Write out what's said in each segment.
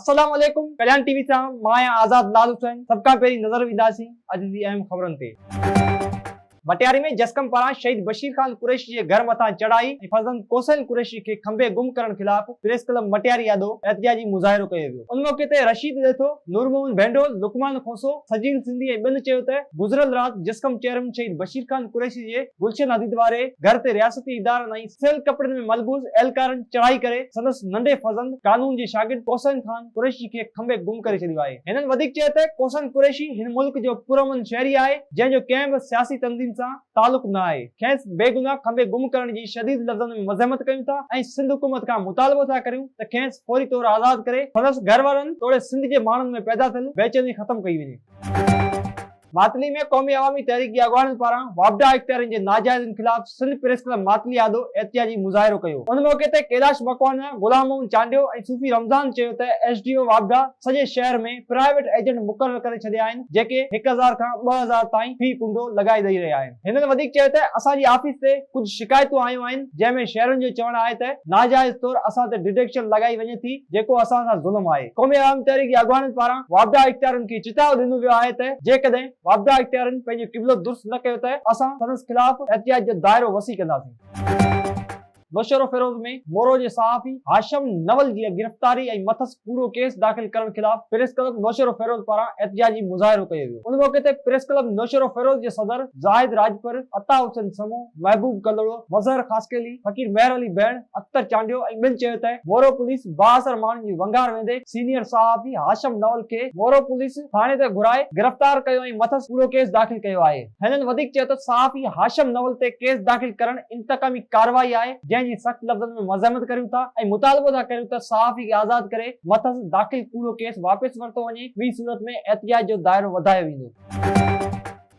अस्सलाम वालेकुम कल्याण टीवी सां मां आहियां आज़ाद लाल हुसैन। सबका पहिरीं नज़र विंदासीं अॼु जी अहम ख़बरनि ते। मटियारी में जस्कम पारां शहीद बशीर खान कुरैशी जे घर मथां चढ़ाई ऐं फर्ज़ंद कोसैन कुरैशी खे खंबे गुम करण खिलाफ़ प्रेस क्लब मटियारी आॾो एहतिजाजी मुज़ाहिरो कयो वियो। उन मौके ते रशीद ॾेथो, नूर मोहम्मद भेंडो, लुकमान खोसो, सजील सिंधी ऐं ॿियनि चयो त गुज़िरियल राति जस्कम चेयरमैन शहीद बशीर खान कुरैशी जे गुलशन हदीद वारे घर ते रियासती इदारनि ऐं सियल कपड़नि में मलबूस एहलकारनि चढ़ाई करे संदसि नंढे फर्ज़ंद कानून जे शागिर्द कोसैन खान कुरैशी खे खंबे गुम करे छॾियो आहे। हिननि वधीक चयो त कोसैन कुरैशी हिन मुल्क जो पुरअमन शहरी आहे जंहिंजो कंहिं बि सियासी तंज़ीम सां तालुक न आहे। खेसि बेगुनाह खंबे गुम करण जी शदीद लफ़्ज़नि में मज़म्मत कयूं था ऐं सिंध हुकूमत खां मुतालबो था करियूं त खेसि फौरी तौर आज़ाद करे संदसि घर वारनि तोड़े सिंध जे माण्हुनि में पैदा थियल बेचैनी ख़त्म कई वञे। मातली में क़ौमी अवामी तहरीक जे अॻवाननि पारां वापडा इख्तियारनि जे नाजाइज़नि खिलाफ़ सिंध प्रेस क्लब मातली आॾो एहतिजाजी मुज़ाहिरो कयो। उन मौके ते कैलाश मकवाना, गुलाम मोहम्मद चांडियो ऐं सूफ़ी रमज़ान चयो त एसडीओ वापडा सॼे शहर में प्राइवेट एजेंट मुक़रर करे छॾिया आहिनि जेके 1000 खां 2000 ताईं फी कुंडो लॻाए ॾेई रहिया आहिनि। हिननि वधीक चयो त असांजी ऑफिस ते कुझु शिकायतूं आयूं आहिनि जंहिंमें शहरनि जो चवणु आहे त नाजाइज़ तौर असां ते डिटेक्शन लॻाई वञे थी जेको असां सां ज़ुल्म आहे। क़ौमी अवामी तहरीक जे अॻवाननि पारां वापडा इख्तियारनि खे चिताव ॾिनो वियो आहे त जेकॾहिं वापडा इख्तियारनि पंहिंजो क़िबलो दुरुस्त न कयो त असां संदसि खिलाफ़ एहतिजाज जो दाइरो वसी कंदासीं। नौशेरो फेरोज़ में मोरो जे सहाफ़ी हाशिम नवल जी गिरफ़्तारी ऐं मथसि कूड़ो केस दाख़िल करण खिलाफ़ प्रेस क्लब नौशेरो फेरोज़ पारां एहतिजाजी मुज़ाहिरो कयो वियो। उन मौके ते प्रेस क्लब नौशेरो फेरोज़ जे सदर जाहिद राजपर, अता हुसैन समूह, महबूब कलड़ो, मज़हर ख़ासकेली, फ़कीर मेहर अली बैण, अख्तर चांडियो ऐं ॿियनि चयो त मोरो पुलिस बाअसर माण्हुनि जी वंगार वेंदे सीनियर सहाफ़ी हाशिम नवल खे मोरो पुलिस थाणे ते घुराए गिरफ़्तार कयो ऐं मथसि कूड़ो केस दाख़िल कयो आहे। हिननि वधीक चयो त सहाफ़ी हाशिम नवल ते केस दाख़िल करण इंतकामी कार्रवाई आहे जंहिंजी सख़्त लफ़्ज़नि में मज़म्मत करियूं था ऐं मुतालबो था करियूं त सहाफ़ी खे आज़ाद करे मथसि दाख़िल कूड़ो केस वापसि वरितो वञे। ॿी सूरत में एहतिजाज जो दाइरो वधायो वेंदो।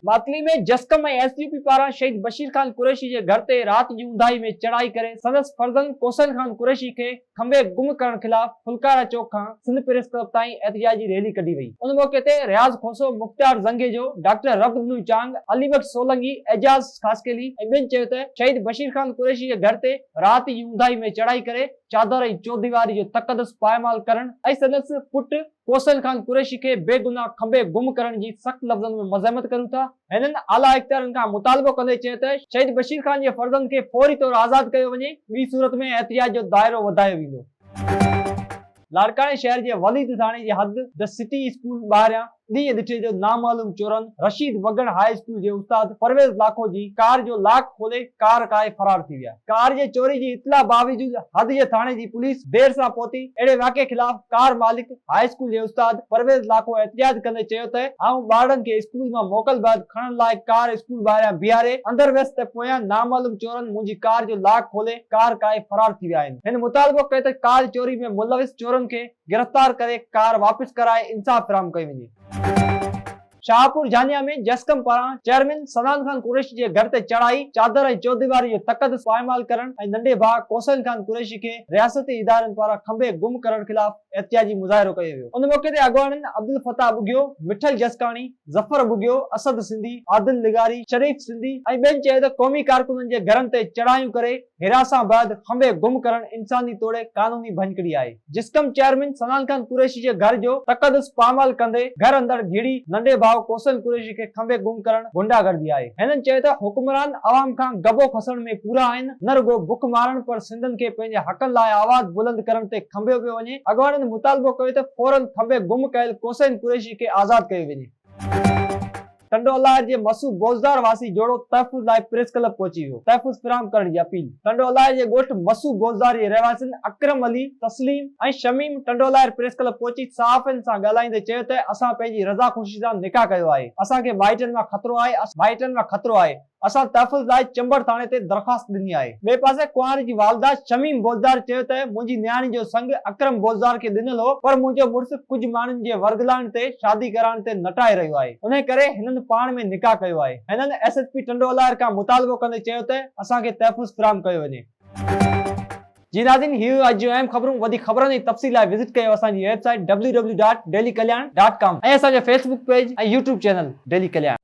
मातली में जस्कम ऐं एसयूपी पारां शहीद बशीर खान कुरैशी जे घर ते राति जी ऊंदाही में चढ़ाई करे संदसि फर्ज़ंद कोसैन खान कुरैशी खे खंबे गुम करण खिलाफ़ फुलकारा चौक खां सिंध प्रेस क्लब ताईं एहतिजाजी रैली कढी वई। उन मौके ते रियाज़ खोसो, मुख्तार ज़ंगेजो, डॉक्टर रब्दुल चांग, अलीबख्श सोलंगी, एजाज ख़ासकेली ऐं ॿियनि चयो त शहीद बशीर खान कुरैशी जे घर ते राति जी ऊंदाही में चढ़ाई करे चादर ऐं चौदीवारी जो तक़दस पायमाल करण ऐं संदसि पुटु कोसैन खान कुरैशी खे बेगुनाह खंबे गुम करण जी सख़्त लफ़्ज़नि में मज़म्मत करियूं था। हिननि आला इख्तियारनि खां मुतालबो कंदे चयो त शहीद बशीर खान जे फर्ज़ंद खे फौरी तौर आज़ाद कयो वञे। ॿी सूरत में एहतिजाज जो दाइरो वधायो वेंदो। लाड़काने शहर जे वलीद थाणे जी हद द सिटी स्कूल ॿाहिरियां ॾींहं ॾिठे जो नामालूम चोरनि रशीद वगड़ हाई स्कूल जे उस्ताद परवेज़ लाखो जी कार जो लाक खोले कार काए फरार थी विया। कार जे चोरी जी इतला बावजूद हद जे थाणे जी पुलिस देर सां पहुती। अहिड़े वाक़े खिलाफ़ कार मालिक हाई स्कूल जे उस्ताद परवेज़ लाखो एहतिजाज कंदे चयो त आऊं ॿारनि खे स्कूल मां मोकल बैदि खणण लाइ कार स्कूल ॿाहिरियां बीहारे अंदर वियसि त पोयां नामालूम चोरनि मुंहिंजी कार जो लाक खोले कार काए फरार थी विया आहिनि। हिन मुतालबो कयो त कार चोरी में मुलविस चोरनि खे गिरफ़्तार करे कार वापसि कराए इंसाफ़ फराहम कई वञे। शाहपुर जानिया में जस्कम पारां चेयरमैन सनान खान कुरैशी जे घर ते चढ़ाई, चादर ऐं चौदीवारी जो तक़दस पायमाल करण ऐं नंढे भाउ कोसैन खान कुरैशी खे रियासती इदारनि पारां खंबे गुम करण खिलाफ़ एहतिजाजी मुज़ाहिरो कयो वियो। उन मौके ते अॻवाननि अब्दुल फताह बुगियो, मिठल जसकाणी, ज़फर बुगियो, असद सिंधी, आदिल लिगारी, शरीफ सिंधी ऐं ॿियनि चयो त क़ौमी कारकुननि जे घरनि ते चढ़ायूं करे हिरासां बैदि खंबे गुम करण इंसानी तोड़े कानूनी भञकड़ी आहे। जस्कम चेयरमैन सनान खान कुरैशी जे घर जो तक़दस पायमाल कंदे घर अंदर घिड़ी नंढे भाउ कोसैन कुरैशी खे खंबे गुम करण गुंडागर्दी आहे। हिननि चयो त हुक्मरान अवाम खां गबो खसण में पूरा आहिनि, न रुगो बुख मारण पर सिंधनि खे पंहिंजे हक़नि लाइ आवाज़ बुलंद करण ते खंबियो पियो वञे। अॻवाननि मुतालबो कयो त फौरन खंबे गुम कयल कोसैन कुरैशी खे आज़ाद कयो वञे। टंडोलायर जे मसूद बोज़दार वासी जोड़ो तहफ़ुज़ लाइ प्रेस क्लब पहुची वियो। तहफ़ुज़ फराहम करण जी अपील। टंडोलायर जे ॻोठ मसूद बोज़दार जे रहवासियुनि अकरम अली, तस्लीम ऐं शमीम टंडोलायर प्रेस क्लब पहुची सहाफ़ियुनि सां ॻाल्हाईंदे चयो त असां पंहिंजी रज़ा ख़ुशी सां निकाह कयो आहे। असांखे माइटनि मां ख़तरो आहे। असां तहफ़ुज़ लाइ चंबड़ थाणे ते दरख़्वास्त ॾिनी आहे। ॿिए पासे कुंवारी जी वालदा शमीम बोज़दार चयो त मुंहिंजी न्याणी जो संग अकरम बोज़दार खे ॾिनल हो पर मुंहिंजो मुड़ुसु कुझु माण्हुनि जे वर्गलाइण ते शादी कराइण ते नटाए रहियो आहे। उन करे हिननि पाण में निकाह कयो आहे। हिननि एसएसपी टंडोलायर खां मुतालबो कंदे चयो त असांखे तहफ़ुज़ फराहम कयो वञे। जी नाज़रीन, हीउ अॼु जूं अहम ख़बरूं। वधीक ख़बरनि जी तफ़सील लाइ विज़िट कयो असांजी वेबसाइट www.dailykalyan.com ऐं असांजो फेसबुक पेज ऐं यूट्यूब चैनल डेली कल्याण।